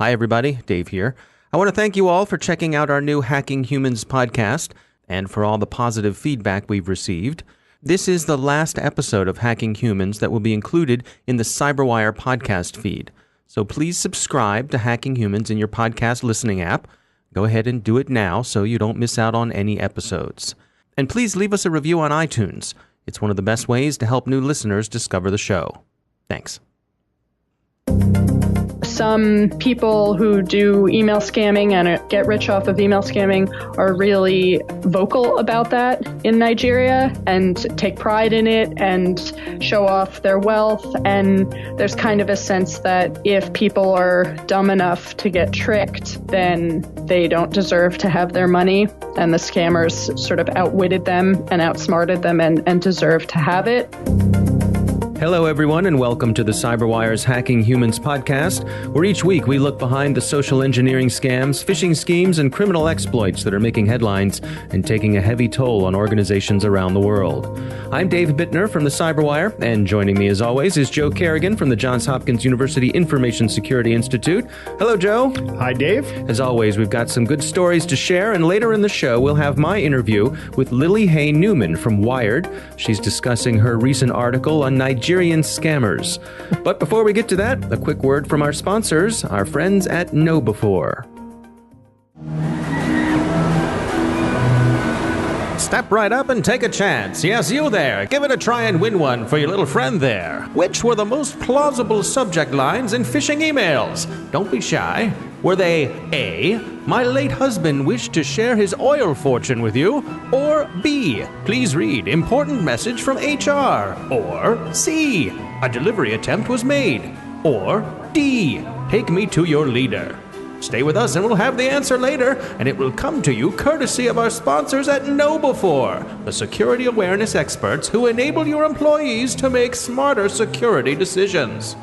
Hi, everybody. Dave here. I want to thank you all for checking out our new Hacking Humans podcast and for all the positive feedback we've received. This is the last episode of Hacking Humans that will be included in the CyberWire podcast feed. So please subscribe to Hacking Humans in your podcast listening app. Go ahead and do it now so you don't miss out on any episodes. And please leave us a review on iTunes. It's one of the best ways to help new listeners discover the show. Thanks. Some people who do email scamming and get rich off of email scamming are really vocal about that in Nigeria and take pride in it and show off their wealth. And there's kind of a sense that if people are dumb enough to get tricked, then they don't deserve to have their money. And the scammers sort of outwitted them and outsmarted them and deserve to have it. Hello, everyone, and welcome to the CyberWire's Hacking Humans podcast, where each week we look behind the social engineering scams, phishing schemes, and criminal exploits that are making headlines and taking a heavy toll on organizations around the world. I'm Dave Bittner from the CyberWire, and joining me as always is Joe Kerrigan from the Johns Hopkins University Information Security Institute. Hello, Joe. Hi, Dave. As always, we've got some good stories to share, and later in the show we'll have my interview with Lily Hey Newman from Wired. She's discussing her recent article on Nigerian scammers. But before we get to that, a quick word from our sponsors, our friends at KnowBe4. Step right up and take a chance. Yes, you there. Give it a try and win one for your little friend there. Which were the most plausible subject lines in phishing emails? Don't be shy. Were they A, my late husband wished to share his oil fortune with you? Or B, please read, important message from HR? Or C, a delivery attempt was made? Or D, take me to your leader? Stay with us and we'll have the answer later, and it will come to you courtesy of our sponsors at KnowBe4, the security awareness experts who enable your employees to make smarter security decisions.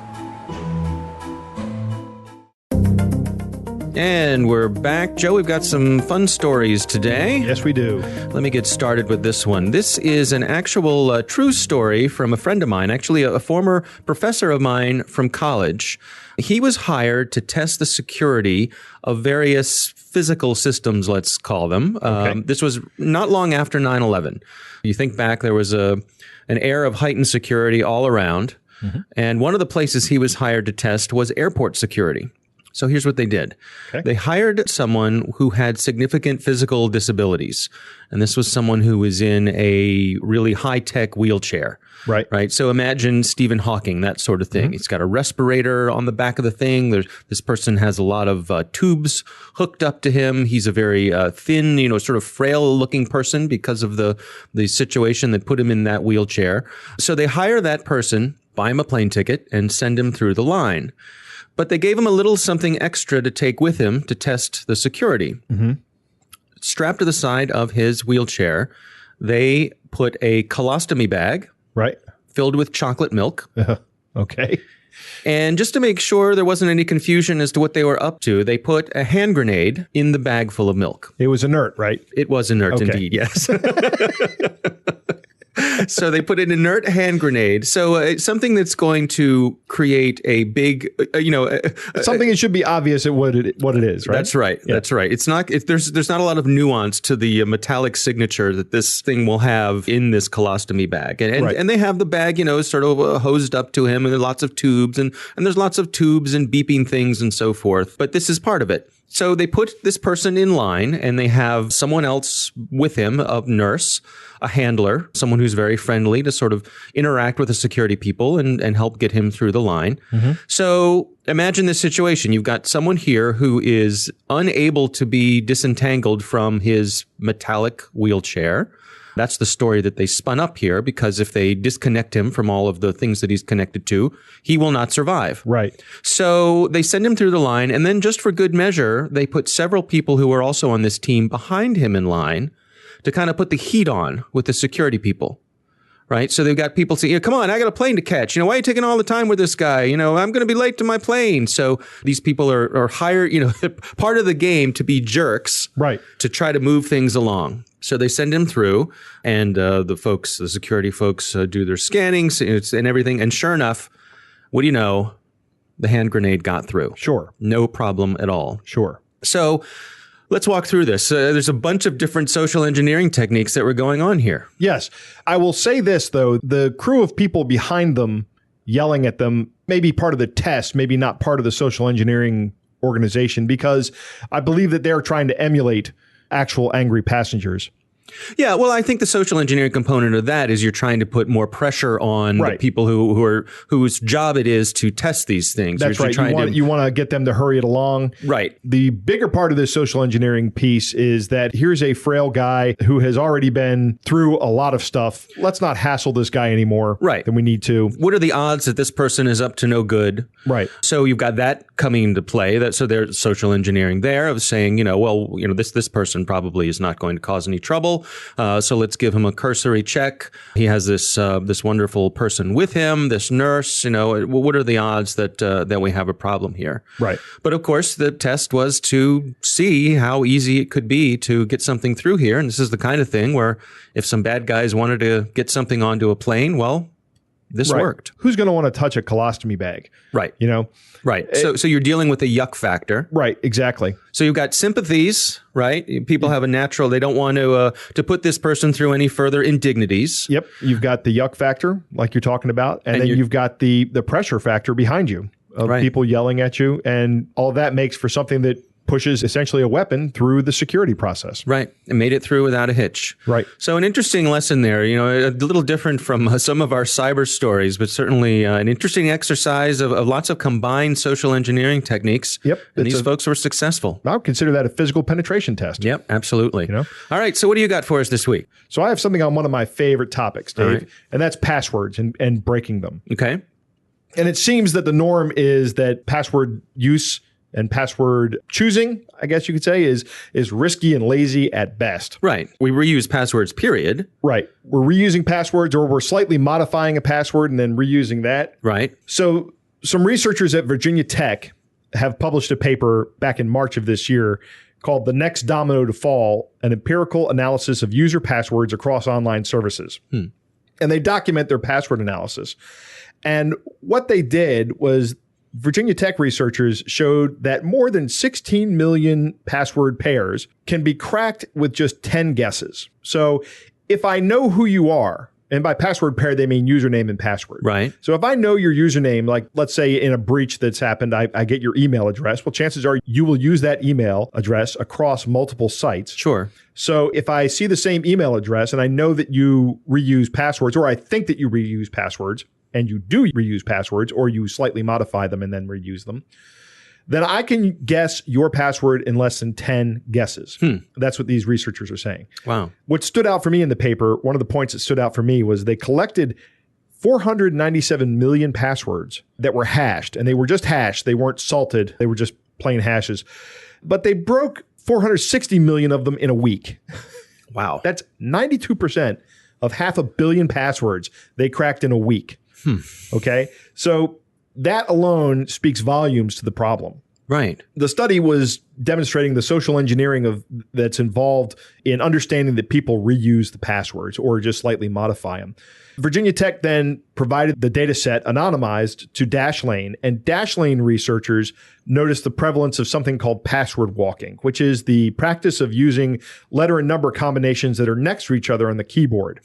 And we're back. Joe, we've got some fun stories today. Yes, we do. Let me get started with this one. This is an actual true story from a friend of mine, actually a former professor of mine from college. He was hired to test the security of various physical systems, let's call them. Okay. This was not long after 9/11. You think back, there was an air of heightened security all around. Mm-hmm. And one of the places he was hired to test was airport security. So here's what they did. Okay. They hired someone who had significant physical disabilities. And this was someone who was in a really high-tech wheelchair. Right. So imagine Stephen Hawking, that sort of thing. Mm-hmm. He's got a respirator on the back of the thing. This person has a lot of tubes hooked up to him. He's a very thin, sort of frail-looking person because of the situation that put him in that wheelchair. So they hire that person, buy him a plane ticket, and send him through the line. But they gave him a little something extra to take with him to test the security. Mm-hmm. Strapped to the side of his wheelchair, they put a colostomy bag filled with chocolate milk. Okay. And just to make sure there wasn't any confusion as to what they were up to, they put a hand grenade in the bag full of milk. It was inert, right? It was inert, indeed, yes. So they put an inert hand grenade. So something that's going to create a big, something that should be obvious at what it is, right? That's right. Yeah. That's right. It's not. There's not a lot of nuance to the metallic signature that this thing will have in this colostomy bag, and they have the bag, sort of hosed up to him, and there are lots of tubes, and there's lots of tubes and beeping things and so forth. But this is part of it. So they put this person in line, and they have someone else with him, a nurse, a handler, someone who's very friendly to sort of interact with the security people and help get him through the line. Mm-hmm. So imagine this situation. You've got someone here who is unable to be disentangled from his metallic wheelchair. That's the story that they spun up here, because if they disconnect him from all of the things that he's connected to, he will not survive. Right. So they send him through the line, and then just for good measure, they put several people who are also on this team behind him in line to kind of put the heat on with the security people. Right. So they've got people saying, come on, I got a plane to catch. Why are you taking all the time with this guy? I'm going to be late to my plane. So these people are hired, part of the game to be jerks. Right. To try to move things along. So they send him through, and the security folks do their scanning and everything. And sure enough, what do you know? the hand grenade got through. Sure. No problem at all. Sure. So let's walk through this. There's a bunch of different social engineering techniques that were going on here. Yes. I will say this, though. The crew of people behind them yelling at them may be part of the test, maybe not part of the social engineering organization, because I believe that they're trying to emulate actual angry passengers. Yeah, well, I think the social engineering component of that is you're trying to put more pressure on the people whose job it is to test these things. That's right. You want to get them to hurry it along. Right. The bigger part of this social engineering piece is that here's a frail guy who has already been through a lot of stuff. Let's not hassle this guy anymore than we need to. What are the odds that this person is up to no good? Right. So you've got that coming into play. So there's social engineering there of saying, this person probably is not going to cause any trouble. So let's give him a cursory check. He has this wonderful person with him, this nurse. What are the odds that we have a problem here? Right. But of course, the test was to see how easy it could be to get something through here. And this is the kind of thing where if some bad guys wanted to get something onto a plane, well, this worked. Who's going to want to touch a colostomy bag? Right. Right. So you're dealing with a yuck factor. Right. Exactly. So you've got sympathies, right? People have a natural, they don't want to put this person through any further indignities. Yep. You've got the yuck factor, like you're talking about. And then you've got the pressure factor behind you of people yelling at you. And all that makes for something that pushes essentially a weapon through the security process. Right. And made it through without a hitch. Right. So an interesting lesson there, a little different from some of our cyber stories, but certainly an interesting exercise of lots of combined social engineering techniques. Yep. And these folks were successful. I would consider that a physical penetration test. Yep, absolutely. All right. So what do you got for us this week? So I have something on one of my favorite topics, Dave, and that's passwords and breaking them. Okay. And it seems that the norm is that password use and password choosing, I guess you could say, is risky and lazy at best. Right. We reuse passwords, period. Right. We're reusing passwords, or we're slightly modifying a password and then reusing that. Right. So some researchers at Virginia Tech have published a paper back in March of this year called The Next Domino to Fall, an empirical analysis of user passwords across online services. And they document their password analysis. And what they did was Virginia Tech researchers showed that more than 16 million password pairs can be cracked with just 10 guesses. So if I know who you are, and by password pair, they mean username and password. Right. So if I know your username, like let's say in a breach that's happened, I get your email address. Well, chances are you will use that email address across multiple sites. Sure. So if I see the same email address and I know that you reuse passwords, or I think that you reuse passwords, and you do reuse passwords, or you slightly modify them and then reuse them, then I can guess your password in less than 10 guesses. That's what these researchers are saying. Wow. What stood out for me in the paper, one of the points that stood out for me was they collected 497 million passwords that were hashed, and they were just hashed. They weren't salted. They were just plain hashes. But they broke 460 million of them in a week. Wow. That's 92% of 500 million passwords they cracked in a week. Okay. So that alone speaks volumes to the problem. Right. The study was demonstrating the social engineering that's involved in understanding that people reuse the passwords or just slightly modify them. Virginia Tech then provided the data set anonymized to Dashlane, and Dashlane researchers noticed the prevalence of something called password walking, which is the practice of using letter and number combinations that are next to each other on the keyboard.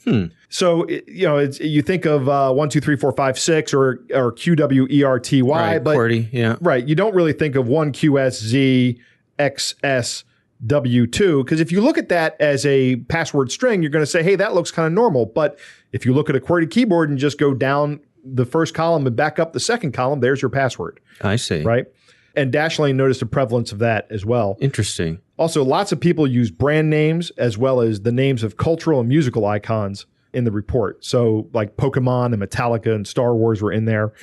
So, you think of 1, 2, 3, 4, 5, 6 or QWERTY, right, but QWERTY, yeah. Right. You don't really think of 1QSZ, XS, W2, because if you look at that as a password string, you're going to say, hey, that looks kind of normal. But if you look at a QWERTY keyboard and just go down the first column and back up the second column, there's your password. I see. Right. And Dashlane noticed a prevalence of that as well. Interesting. Also, lots of people use brand names as well as the names of cultural and musical icons in the report. So like Pokemon and Metallica and Star Wars were in there.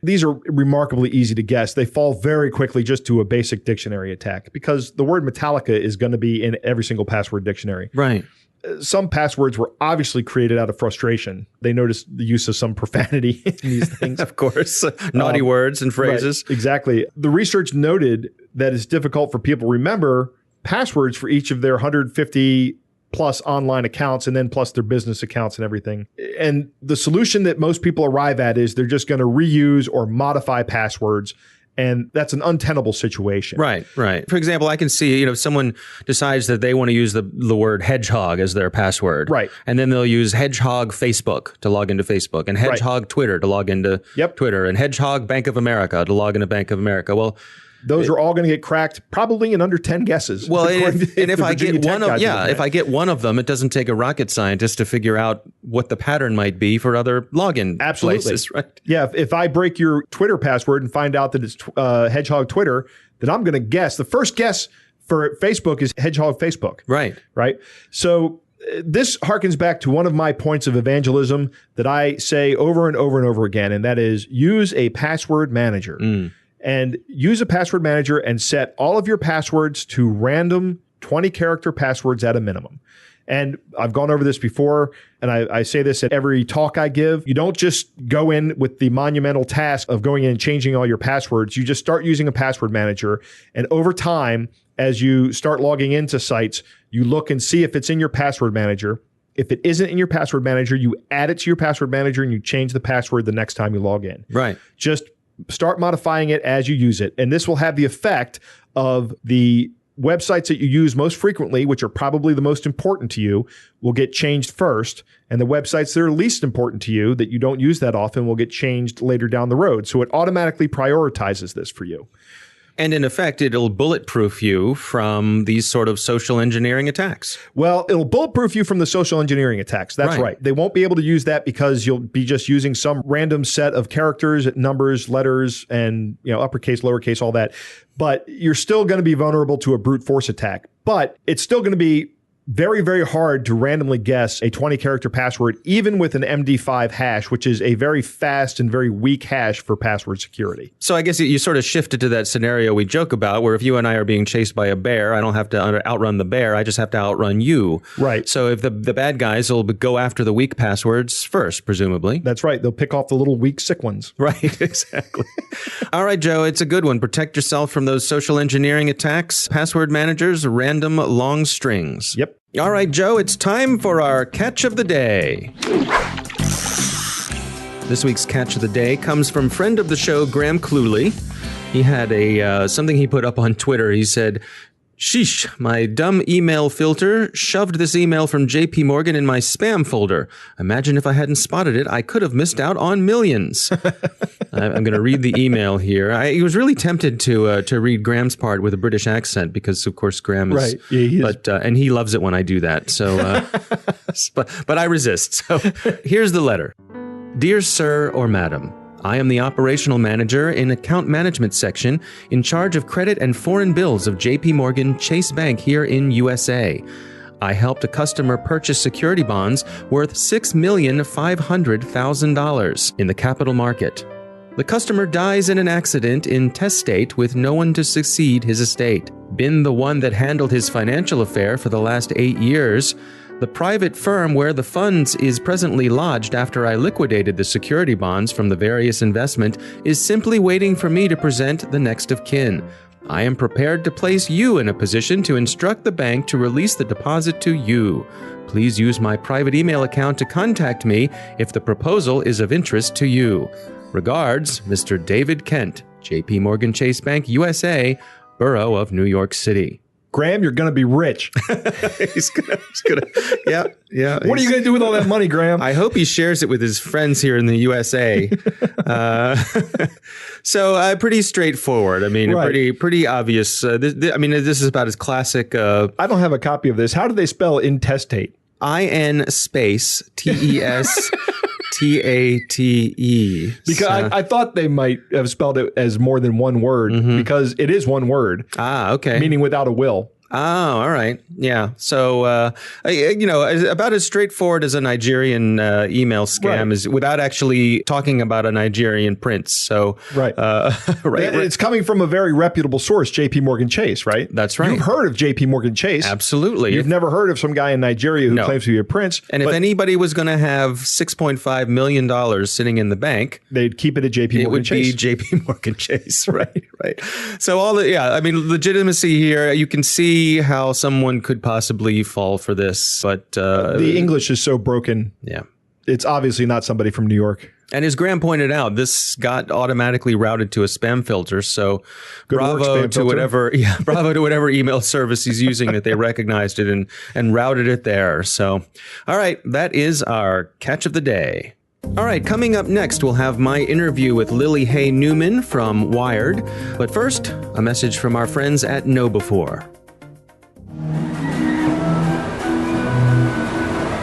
These are remarkably easy to guess. They fall very quickly just to a basic dictionary attack because the word Metallica is going to be in every single password dictionary. Right. Some passwords were obviously created out of frustration. They noticed the use of some profanity in these things. Of course. Naughty words and phrases. Right, exactly. The research noted that it's difficult for people to remember passwords for each of their 150 plus online accounts and then plus their business accounts and everything. And the solution that most people arrive at is they're just going to reuse or modify passwords And that's an untenable situation. Right, right. For example, I can see, someone decides that they want to use the word hedgehog as their password. Right. And then they'll use hedgehog Facebook to log into Facebook, and hedgehog Twitter to log into Twitter, and hedgehog Bank of America to log into Bank of America. Well, those are all going to get cracked probably in under 10 guesses. Well, if I get one of them, it doesn't take a rocket scientist to figure out what the pattern might be for other login places, right? Yeah, if I break your Twitter password and find out that it's Hedgehog Twitter, then I'm going to guess. The first guess for Facebook is Hedgehog Facebook. Right. Right. So this harkens back to one of my points of evangelism that I say over and over and over again, and that is use a password manager. And use a password manager and set all of your passwords to random 20-character passwords at a minimum. And I've gone over this before, and I say this at every talk I give. You don't just go in with the monumental task of going in and changing all your passwords. You just start using a password manager. And over time, as you start logging into sites, you look and see if it's in your password manager. If it isn't in your password manager, you add it to your password manager and you change the password the next time you log in. Right. Just start modifying it as you use it. And this will have the effect of the websites that you use most frequently, which are probably the most important to you, will get changed first. And the websites that are least important to you, that you don't use that often, will get changed later down the road. So it automatically prioritizes this for you. And in effect, it'll bulletproof you from these sort of social engineering attacks. Well, it'll bulletproof you from the social engineering attacks. That's right. They won't be able to use that because you'll be just using some random set of characters, numbers, letters, and uppercase, lowercase, all that. But you're still going to be vulnerable to a brute force attack. But it's still going to be very, very hard to randomly guess a 20-character password, even with an MD5 hash, which is a very fast and very weak hash for password security. So I guess you sort of shifted to that scenario we joke about, where if you and I are being chased by a bear, I don't have to outrun the bear. I just have to outrun you. Right. So if the bad guys will go after the weak passwords first, presumably. That's right. They'll pick off the little weak, sick ones. Right. Exactly. All right, Joe, it's a good one. Protect yourself from those social engineering attacks. Password managers, random long strings. Yep. All right, Joe, it's time for our catch of the day. This week's catch of the day comes from friend of the show, Graham Cluley. He had something he put up on Twitter. He said, "Sheesh, my dumb email filter shoved this email from JP Morgan in my spam folder. Imagine if I hadn't spotted it, I could have missed out on millions." I'm going to read the email here. I was really tempted to read Graham's part with a British accent because, of course, Graham is. Right. Yeah, and he loves it when I do that. So, but I resist. So here's the letter. Dear Sir or Madam, I am the operational manager in account management section in charge of credit and foreign bills of JP Morgan Chase Bank here in USA. I helped a customer purchase security bonds worth $6,500,000 in the capital market. The customer dies in an accident in testate with no one to succeed his estate. Been the one that handled his financial affair for the last 8 years. The private firm where the funds is presently lodged after I liquidated the security bonds from the various investment is simply waiting for me to present the next of kin. I am prepared to place you in a position to instruct the bank to release the deposit to you. Please use my private email account to contact me if the proposal is of interest to you. Regards, Mr. David Kent, JP Morgan Chase Bank, USA, Borough of New York City. Graham, you're going to be rich. he's gonna, yeah. What are you going to do with all that money, Graham? I hope he shares it with his friends here in the USA. So pretty straightforward. I mean, right. pretty obvious. This is about as classic. I don't have a copy of this. How do they spell intestate? IN space TES. TATE. Because I thought they might have spelled it as more than one word because it is one word. Ah, okay. Meaning without a will. Oh, all right. Yeah. So, about as straightforward as a Nigerian email scam is without actually talking about a Nigerian prince. So, right. It's coming from a very reputable source, JP Morgan Chase, right? That's right. You've heard of JP Morgan Chase. Absolutely. You've never heard of some guy in Nigeria who claims to be a prince. And if anybody was going to have $6.5 million sitting in the bank, they'd keep it at JP Morgan Chase. It would be JP Morgan Chase. Right. So legitimacy here, you can see how someone could possibly fall for this, but the English is so broken. Yeah, it's obviously not somebody from New York. And as Graham pointed out, this got automatically routed to a spam filter. So bravo to whatever email service he's using that they recognized it and routed it there. So, all right, that is our catch of the day. All right, coming up next, we'll have my interview with Lily Hey Newman from Wired. But first, a message from our friends at KnowBe4.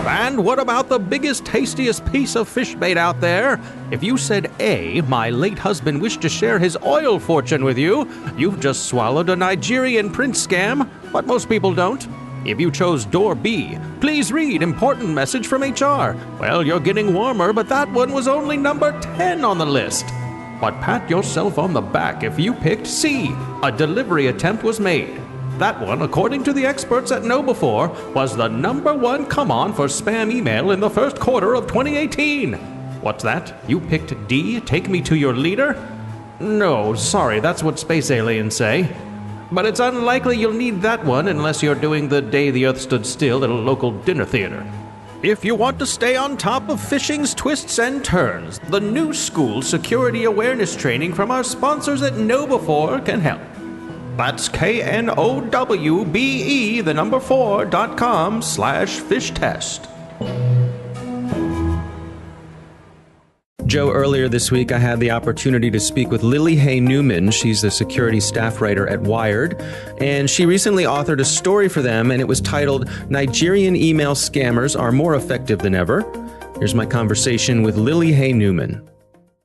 And what about the biggest, tastiest piece of fish bait out there? If you said A, my late husband wished to share his oil fortune with you, you've just swallowed a Nigerian prince scam, but most people don't. If you chose door B, please read important message from HR. Well, you're getting warmer, but that one was only number 10 on the list. But pat yourself on the back if you picked C, a delivery attempt was made. That one, according to the experts at KnowBe4, was the #1 come-on for spam email in the first quarter of 2018. What's that? You picked D, take me to your leader? No, sorry, that's what space aliens say. But it's unlikely you'll need that one unless you're doing the Day the Earth Stood Still at a local dinner theater. If you want to stay on top of phishing's twists and turns, the new school security awareness training from our sponsors at KnowBe4 can help. That's knowbe4.com/fish test. Joe, earlier this week, I had the opportunity to speak with Lily Hey Newman. She's the security staff writer at Wired, and she recently authored a story for them, and it was titled, "Nigerian Email Scammers Are More Effective Than Ever." Here's my conversation with Lily Hey Newman.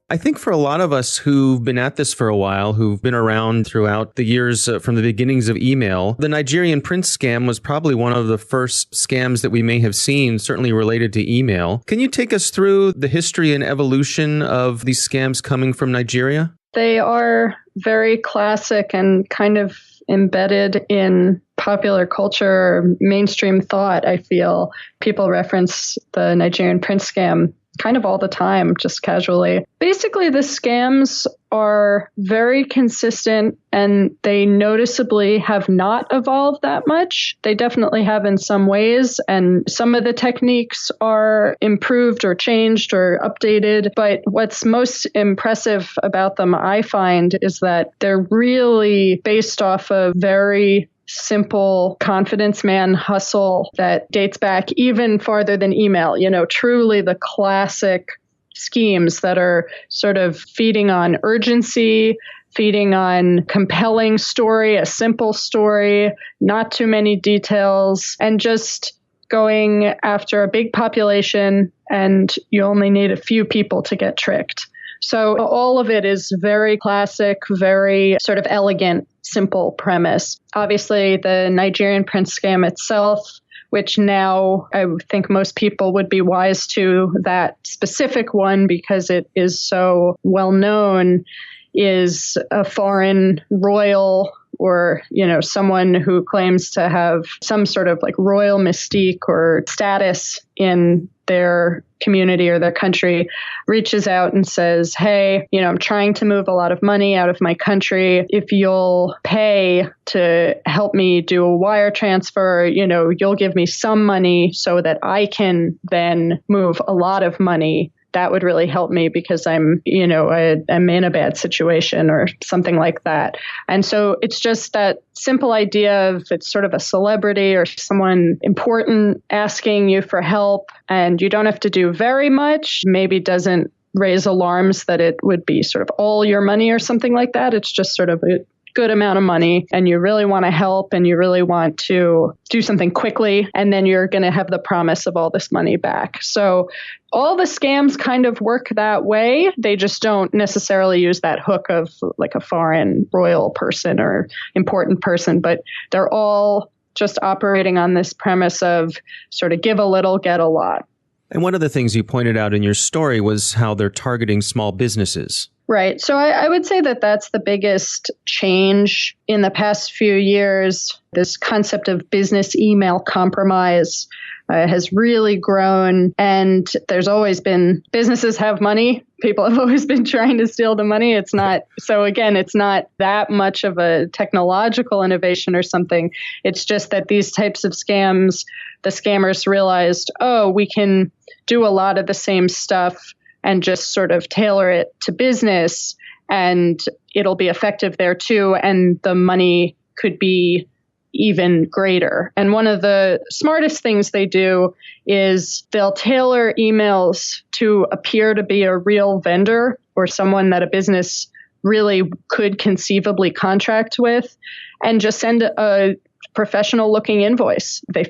I think for a lot of us who've been at this for a while, who've been around throughout the years from the beginnings of email, the Nigerian prince scam was probably one of the first scams that we may have seen, certainly related to email. Can you take us through the history and evolution of these scams coming from Nigeria? They are very classic and kind of embedded in popular culture, mainstream thought, I feel. People reference the Nigerian prince scam kind of all the time, just casually. Basically, the scams are very consistent and they noticeably have not evolved that much. They definitely have in some ways, and some of the techniques are improved or changed or updated. But what's most impressive about them, I find, is that they're really based off of very simple confidence man hustle that dates back even farther than email, truly the classic schemes that are sort of feeding on urgency, feeding on compelling story, a simple story, not too many details, and just going after a big population, and you only need a few people to get tricked. So all of it is very classic, very sort of elegant, simple premise. Obviously, the Nigerian prince scam itself, which now I think most people would be wise to that specific one because it is so well known, is a foreign royal or, someone who claims to have some sort of like royal mystique or status in their community or their country, reaches out and says, hey, I'm trying to move a lot of money out of my country. If you'll pay to help me do a wire transfer, you'll give me some money so that I can then move a lot of money. That would really help me because I'm in a bad situation or something like that. And so it's just that simple idea of it's sort of a celebrity or someone important asking you for help, and you don't have to do very much, maybe doesn't raise alarms that it would be sort of all your money or something like that. It's just sort of a good amount of money, and you really want to help and you really want to do something quickly, and then you're going to have the promise of all this money back. So all the scams kind of work that way. They just don't necessarily use that hook of like a foreign royal person or important person, but they're all just operating on this premise of sort of give a little, get a lot. And one of the things you pointed out in your story was how they're targeting small businesses. Right. So I would say that that's the biggest change in the past few years. This concept of business email compromise has really grown. And there's always been, businesses have money. People have always been trying to steal the money. It's not that much of a technological innovation or something. It's just that these types of scams, the scammers realized, we can do a lot of the same stuff and just sort of tailor it to business, and it'll be effective there too. And the money could be even greater. And one of the smartest things they do is they'll tailor emails to appear to be a real vendor or someone that a business really could conceivably contract with, and just send a professional looking invoice. They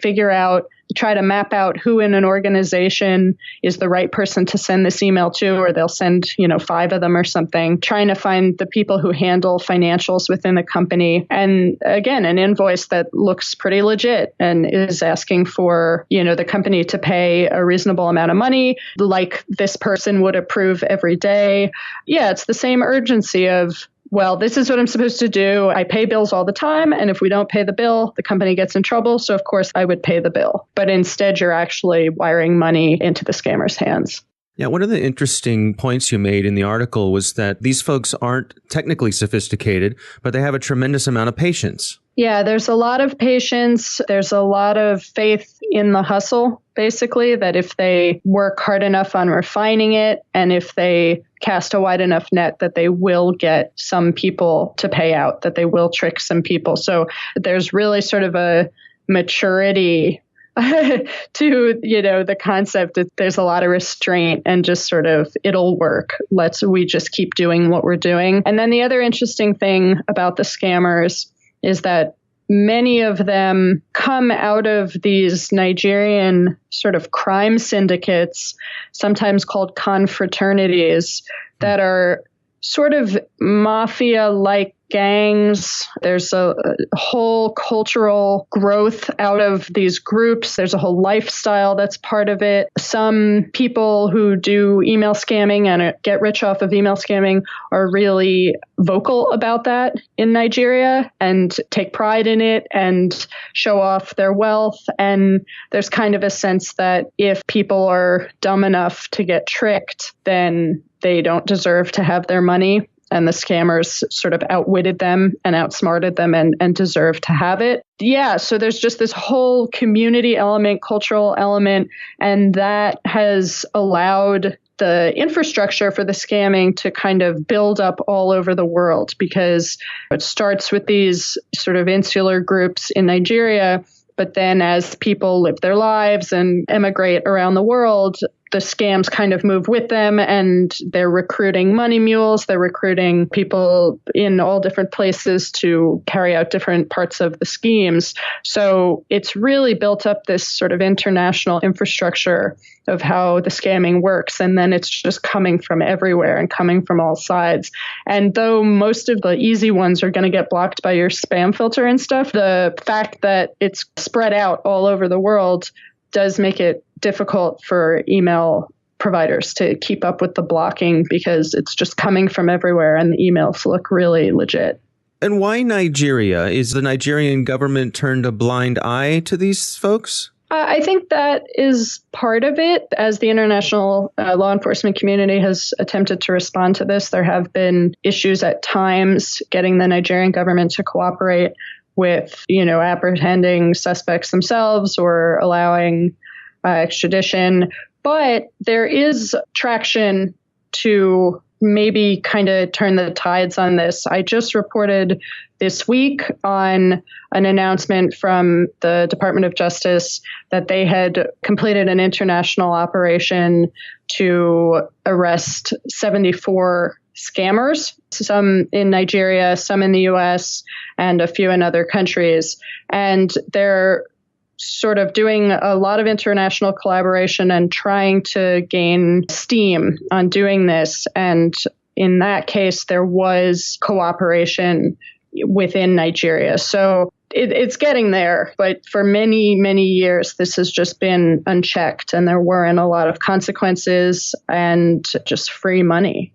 try to map out who in an organization is the right person to send this email to, or they'll send, 5 of them or something, trying to find the people who handle financials within the company. And again, an invoice that looks pretty legit and is asking for, the company to pay a reasonable amount of money, like this person would approve every day. Yeah, it's the same urgency of, well, this is what I'm supposed to do. I pay bills all the time. And if we don't pay the bill, the company gets in trouble. So, of course, I would pay the bill. But instead, you're actually wiring money into the scammer's hands. Yeah, one of the interesting points you made in the article was that these folks aren't technically sophisticated, but they have a tremendous amount of patience. Yeah, there's a lot of patience. There's a lot of faith in the hustle, basically, that if they work hard enough on refining it and if they cast a wide enough net, that they will get some people to pay out, that they will trick some people. So there's really sort of a maturity to, the concept that there's a lot of restraint and just sort of, it'll work. We just keep doing what we're doing. And then the other interesting thing about the scammers is that many of them come out of these Nigerian sort of crime syndicates, sometimes called confraternities, that are sort of mafia-like gangs. There's a whole cultural growth out of these groups. There's a whole lifestyle that's part of it. Some people who do email scamming and get rich off of email scamming are really vocal about that in Nigeria and take pride in it and show off their wealth. And there's kind of a sense that if people are dumb enough to get tricked, then they don't deserve to have their money. And the scammers sort of outwitted them and outsmarted them and deserve to have it. Yeah, so there's just this whole community element, cultural element, and that has allowed the infrastructure for the scamming to kind of build up all over the world, because it starts with these sort of insular groups in Nigeria, but then as people live their lives and emigrate around the world, the scams kind of move with them, and they're recruiting money mules. They're recruiting people in all different places to carry out different parts of the schemes. So it's really built up this sort of international infrastructure of how the scamming works. And then it's just coming from everywhere and coming from all sides. And though most of the easy ones are going to get blocked by your spam filter and stuff, the fact that it's spread out all over the world does make it difficult for email providers to keep up with the blocking, because it's just coming from everywhere and the emails look really legit. And why Nigeria? Is the Nigerian government turned a blind eye to these folks? I think that is part of it. As the international law enforcement community has attempted to respond to this, there have been issues at times getting the Nigerian government to cooperate with, apprehending suspects themselves or allowing extradition. But there is traction to maybe kind of turn the tides on this. I just reported this week on an announcement from the Department of Justice that they had completed an international operation to arrest 74 scammers, some in Nigeria, some in the US, and a few in other countries. And they're sort of doing a lot of international collaboration and trying to gain steam on doing this. And in that case, there was cooperation within Nigeria. So it's getting there. But for many, many years, this has just been unchecked, and there weren't a lot of consequences and just free money.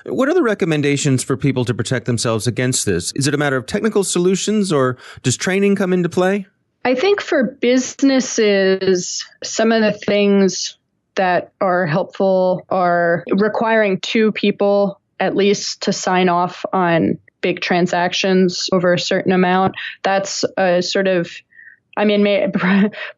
What are the recommendations for people to protect themselves against this? Is it a matter of technical solutions, or does training come into play? I think for businesses, some of the things that are helpful are requiring 2 people at least to sign off on big transactions over a certain amount. That's a sort of I mean,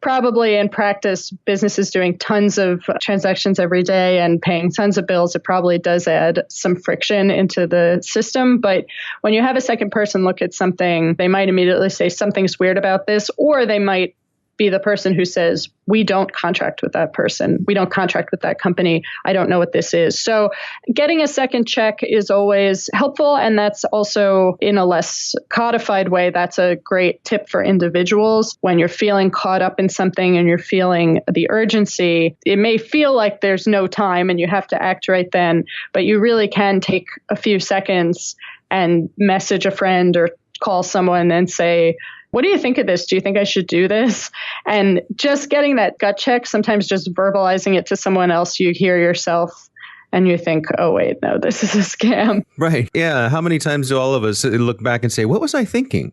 probably in practice, businesses doing tons of transactions every day and paying tons of bills, it probably does add some friction into the system. But when you have a second person look at something, they might immediately say something's weird about this, or they might be the person who says, we don't contract with that person. We don't contract with that company. I don't know what this is. So getting a second check is always helpful. And that's also in a less codified way. That's a great tip for individuals. When you're feeling caught up in something and you're feeling the urgency, it may feel like there's no time and you have to act right then, but you really can take a few seconds and message a friend or call someone and say, what do you think of this? Do you think I should do this? And just getting that gut check, sometimes just verbalizing it to someone else, you hear yourself and you think, oh, wait, no, this is a scam. Right. Yeah. How many times do all of us look back and say, what was I thinking?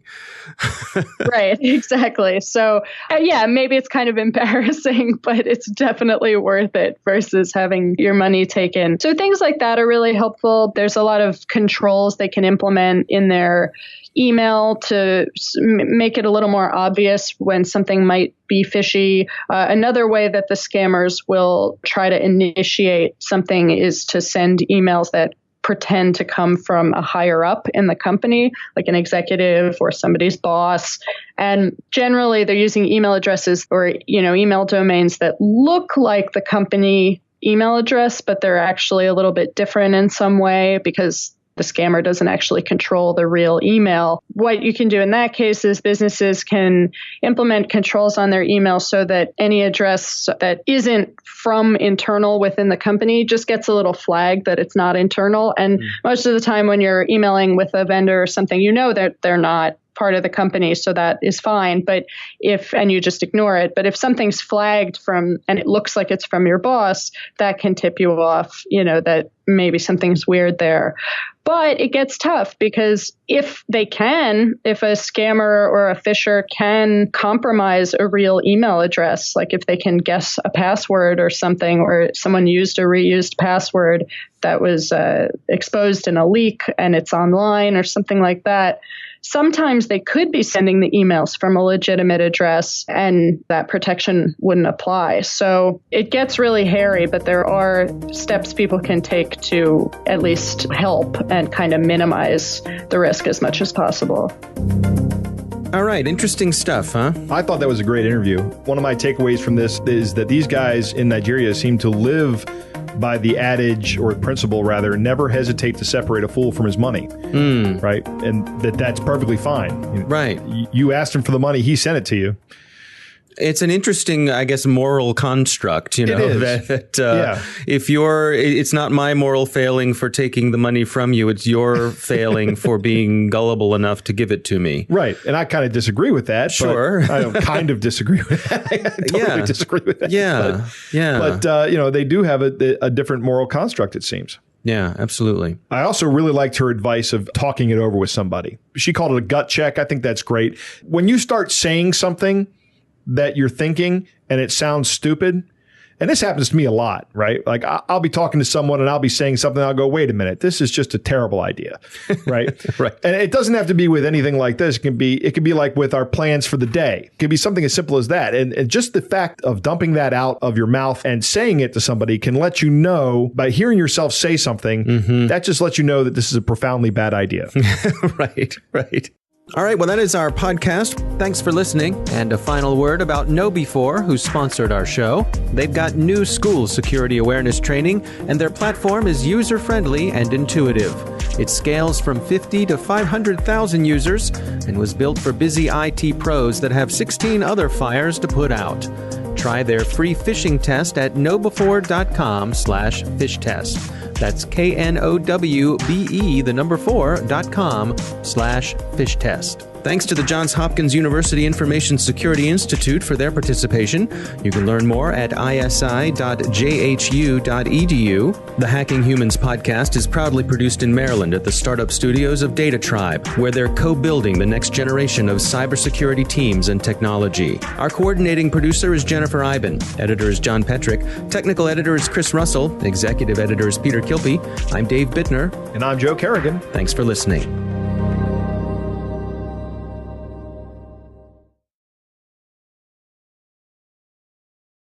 Right. Exactly. So, yeah, maybe it's kind of embarrassing, but it's definitely worth it versus having your money taken. So things like that are really helpful. There's a lot of controls they can implement in their email to make it a little more obvious when something might be fishy. Another way that the scammers will try to initiate something is to send emails that pretend to come from a higher up in the company, like an executive or somebody's boss. And generally they're using email addresses or, email domains that look like the company email address, but they're actually a little bit different in some way because the scammer doesn't actually control the real email. What you can do in that case is businesses can implement controls on their email so that any address that isn't from internal within the company just gets a little flag that it's not internal. And most of the time when you're emailing with a vendor or something, that they're not part of the company, so that is fine. But and you just ignore it. But if something's flagged from, and it looks like it's from your boss, that can tip you off, that maybe something's weird there. But it gets tough because if a scammer or a phisher can compromise a real email address, like if they can guess a password or something, or someone used a reused password that was exposed in a leak and it's online or something like that, sometimes they could be sending the emails from a legitimate address and that protection wouldn't apply. So it gets really hairy, but there are steps people can take to at least help and kind of minimize the risk as much as possible. All right. Interesting stuff, huh? I thought that was a great interview. One of my takeaways from this is that these guys in Nigeria seem to live by the adage, or principle rather, never hesitate to separate a fool from his money, right? And that's perfectly fine. Right. You asked him for the money, he sent it to you. It's an interesting, I guess, moral construct, It is. It's not my moral failing for taking the money from you. It's your failing for being gullible enough to give it to me. Right. And I kind of disagree with that. Sure. I don't kind of disagree with that. I totally disagree with that. Yeah. But they do have a different moral construct, it seems. Yeah, absolutely. I also really liked her advice of talking it over with somebody. She called it a gut check. I think that's great. When you start saying something that you're thinking and it sounds stupid, and this happens to me a lot, right? Like I'll be talking to someone and I'll be saying something. I'll go, wait a minute, this is just a terrible idea, right? Right. And it doesn't have to be with anything like this. It could be like with our plans for the day. It could be something as simple as that. And just the fact of dumping that out of your mouth and saying it to somebody can let you know, by hearing yourself say something, that just lets you know that this is a profoundly bad idea. Right. All right, well, that is our podcast. Thanks for listening. And a final word about KnowBe4, who sponsored our show. They've got new school security awareness training, and their platform is user-friendly and intuitive. It scales from 50 to 500,000 users and was built for busy IT pros that have 16 other fires to put out. Try their free phishing test at knowbe4.com/fishtest. That's knowbe4.com/fishtest. Thanks to the Johns Hopkins University Information Security Institute for their participation. You can learn more at isi.jhu.edu. The Hacking Humans podcast is proudly produced in Maryland at the startup studios of Data Tribe, where they're co-building the next generation of cybersecurity teams and technology. Our coordinating producer is Jennifer Iben. Editor is John Petrick. Technical editor is Chris Russell. Executive editor is Peter Kilpie. I'm Dave Bittner. And I'm Joe Kerrigan. Thanks for listening.